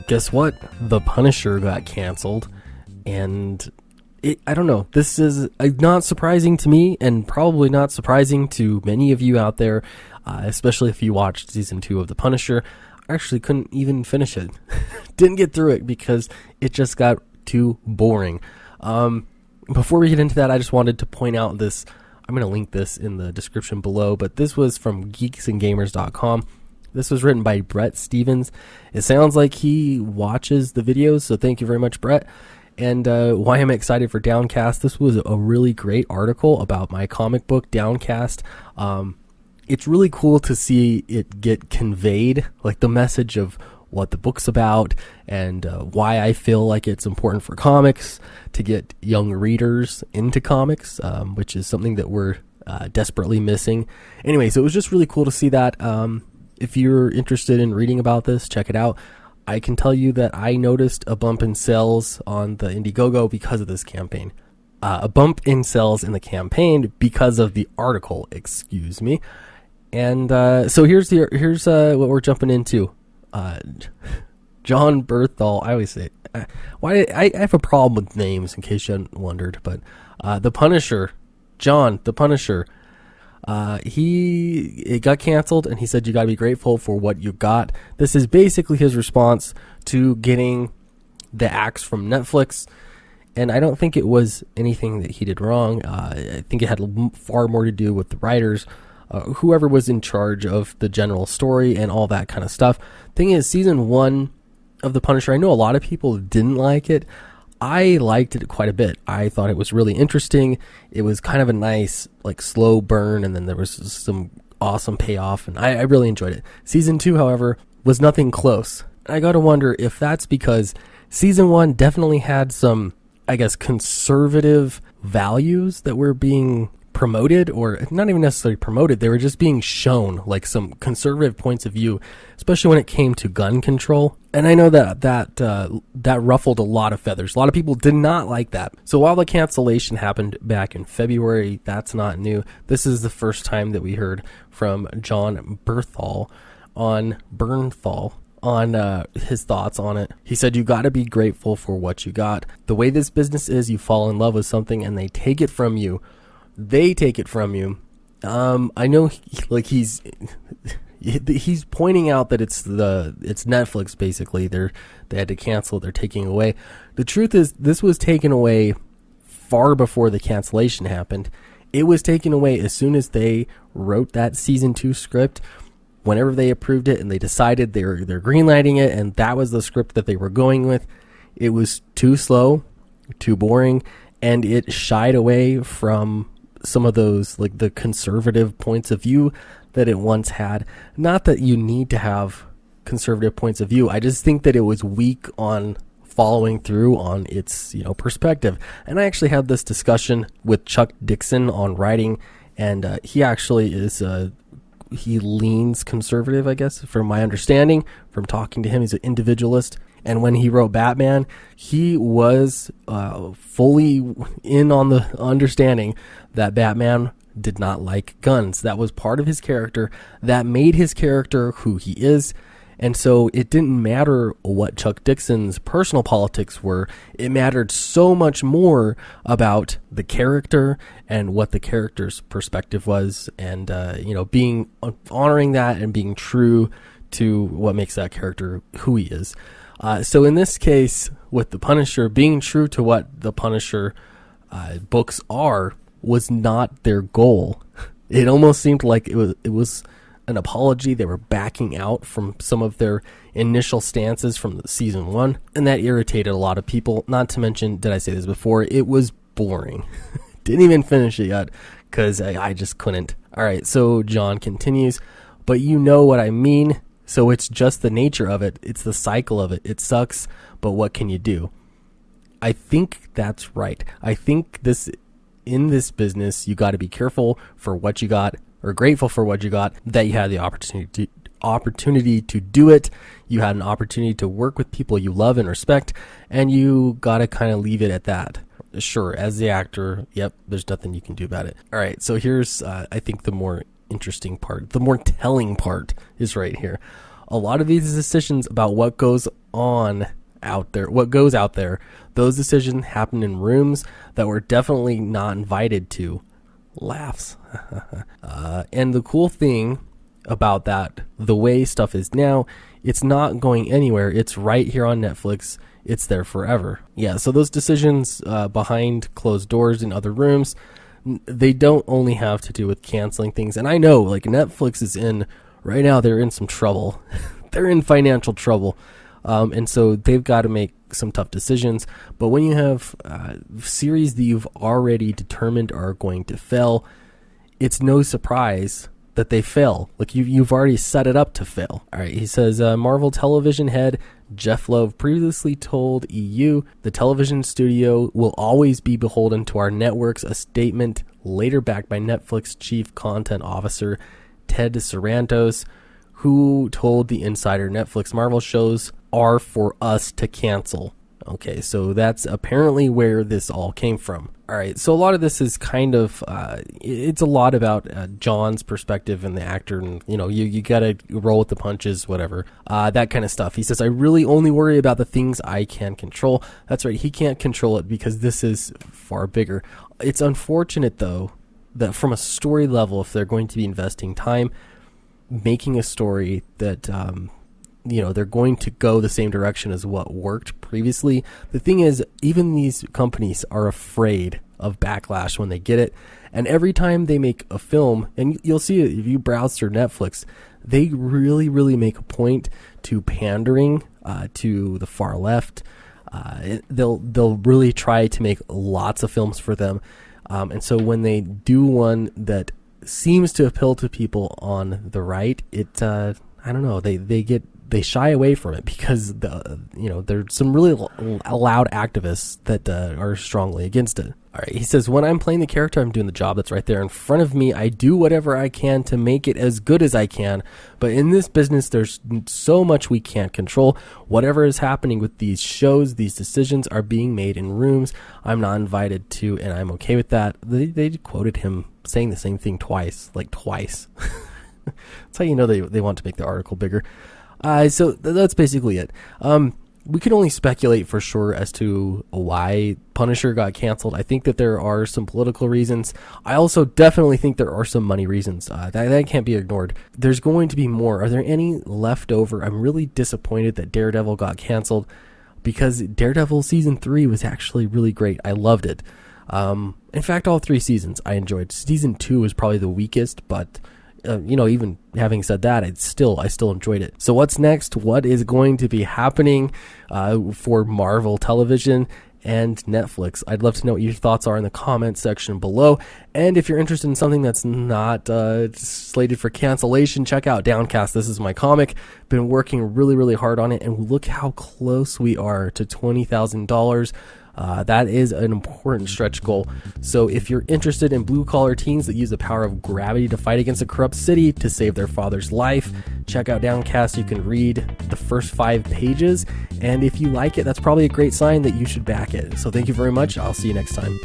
guess what? The Punisher got canceled, and I don't know. This is not surprising to me, and probably not surprising to many of you out there, especially if you watched season 2 of The Punisher. I actually couldn't even finish it. Didn't get through it because it just got too boring. Before we get into that, I just wanted to point out this. I'm going to link this in the description below, but this was from geeksandgamers.com. This was written by Brett Stevens. It sounds like he watches the videos, so thank you very much, Brett. And why I'm excited for Downcast, this was a really great article about my comic book, Downcast. It's really cool to see it get conveyed, like the message of what the book's about and why I feel like it's important for comics to get young readers into comics, which is something that we're desperately missing. Anyway, so it was just really cool to see that. If you're interested in reading about this, check it out. I can tell you that I noticed a bump in sales on the Indiegogo because of this campaign. A bump in sales in the campaign because of the article, excuse me. And so here's what we're jumping into. John Bernthal, I always say, I have a problem with names in case you hadn't wondered, but the Punisher, John, the Punisher, it got canceled, and he said you got to be grateful for what you got. This is basically his response to getting the axe from Netflix, and I don't think it was anything that he did wrong. I think it had far more to do with the writers, whoever was in charge of the general story and all that kind of stuff. Thing is, season 1 of The Punisher, I know a lot of people didn't like it. I liked it quite a bit. I thought it was really interesting. It was kind of a nice, like, slow burn, and then there was some awesome payoff, and I really enjoyed it. Season 2, however, was nothing close. I gotta wonder if that's because season 1 definitely had some, I guess, conservative values that were being promoted, or not even necessarily promoted, they were just being shown, like some conservative points of view, especially when it came to gun control. And I know that ruffled a lot of feathers. A lot of people did not like that. So while the cancellation happened back in February, that's not new. This is the first time that we heard from John Bernthal on his thoughts on it. He said, you got to be grateful for what you got. The way this business is, you fall in love with something and they take it from you. I know he's pointing out that it's Netflix, basically. They had to cancel, they're taking away. The truth is, this was taken away far before the cancellation happened. It was taken away as soon as they wrote that season 2 script. Whenever they approved it and they decided they're greenlighting it, and that was the script that they were going with, it was too slow, too boring, and it shied away from some of those, like, the conservative points of view that it once had. Not that you need to have conservative points of view. I just think that it was weak on following through on its, perspective. And I actually had this discussion with Chuck Dixon on writing, and he actually is he leans conservative, I guess, from my understanding from talking to him. He's an individualist. And when he wrote Batman, he was fully in on the understanding that Batman did not like guns. That was part of his character. That made his character who he is. And so it didn't matter what Chuck Dixon's personal politics were. It mattered so much more about the character and what the character's perspective was, and being honoring that and being true to what makes that character who he is. So in this case, with The Punisher, being true to what The Punisher books are was not their goal. It almost seemed like it was an apology. They were backing out from some of their initial stances from the season 1, and that irritated a lot of people. Not to mention, did I say this before? It was boring. Didn't even finish it yet because I just couldn't. All right, so John continues, but you know what I mean. So it's just the nature of it. It's the cycle of it. It sucks, but what can you do? I think that's right. I think in this business, you got to be careful for what you got, or grateful for what you got, that you had the opportunity to do it. You had an opportunity to work with people you love and respect, and you got to kind of leave it at that. Sure, as the actor, yep, there's nothing you can do about it. All right, so here's, I think, the more interesting part, the more telling part is right here. A lot of these decisions about what goes on out there, what goes out there, those decisions happen in rooms that we're definitely not invited to. Laughs. And the cool thing about that, the way stuff is now, it's not going anywhere. It's right here on Netflix. It's there forever. Yeah, so those decisions behind closed doors in other rooms, they don't only have to do with canceling things. And I know, like, Netflix is right now, they're in some trouble. They're in financial trouble. And so they've got to make some tough decisions. But when you have series that you've already determined are going to fail, it's no surprise that they fail. Like, you've already set it up to fail. All right, he says, Marvel television head Jeff Loeb previously told EU the television studio will always be beholden to our networks, a statement later backed by Netflix chief content officer Ted Sarandos, who told the Insider Netflix Marvel shows are for us to cancel. Okay, so that's apparently where this all came from. All right, so a lot of this is kind of, it's a lot about John's perspective and the actor, and, you got to roll with the punches, whatever, that kind of stuff. He says, I really only worry about the things I can control. That's right, he can't control it because this is far bigger. It's unfortunate, though, that from a story level, if they're going to be investing time making a story that, they're going to go the same direction as what worked previously. The thing is, even these companies are afraid of backlash when they get it. And every time they make a film, and you'll see it if you browse through Netflix, they really, really make a point to pandering to the far left. They'll really try to make lots of films for them. And so when they do one that seems to appeal to people on the right, I don't know, they shy away from it because there's some really loud activists that are strongly against it. All right, he says, when I'm playing the character, I'm doing the job that's right there in front of me. I do whatever I can to make it as good as I can. But in this business, there's so much we can't control. Whatever is happening with these shows, these decisions are being made in rooms I'm not invited to, and I'm okay with that. They quoted him saying the same thing twice. That's how you know they want to make the article bigger. So that's basically it. We can only speculate for sure as to why Punisher got canceled. I think that there are some political reasons. I also definitely think there are some money reasons. That can't be ignored. There's going to be more. Are there any left over? I'm really disappointed that Daredevil got canceled because Daredevil season 3 was actually really great. I loved it. In fact, all 3 seasons I enjoyed. Season 2 was probably the weakest, but even having said that, I still enjoyed it. So what's next? What is going to be happening for Marvel Television and Netflix? I'd love to know what your thoughts are in the comment section below. And if you're interested in something that's not slated for cancellation, check out Downcast. This is my comic. Been working really, really hard on it, and look how close we are to $20,000. That is an important stretch goal. So if you're interested in blue-collar teens that use the power of gravity to fight against a corrupt city to save their father's life, check out Downcast. You can read the first 5 pages, and if you like it, that's probably a great sign that you should back it. So thank you very much. I'll see you next time.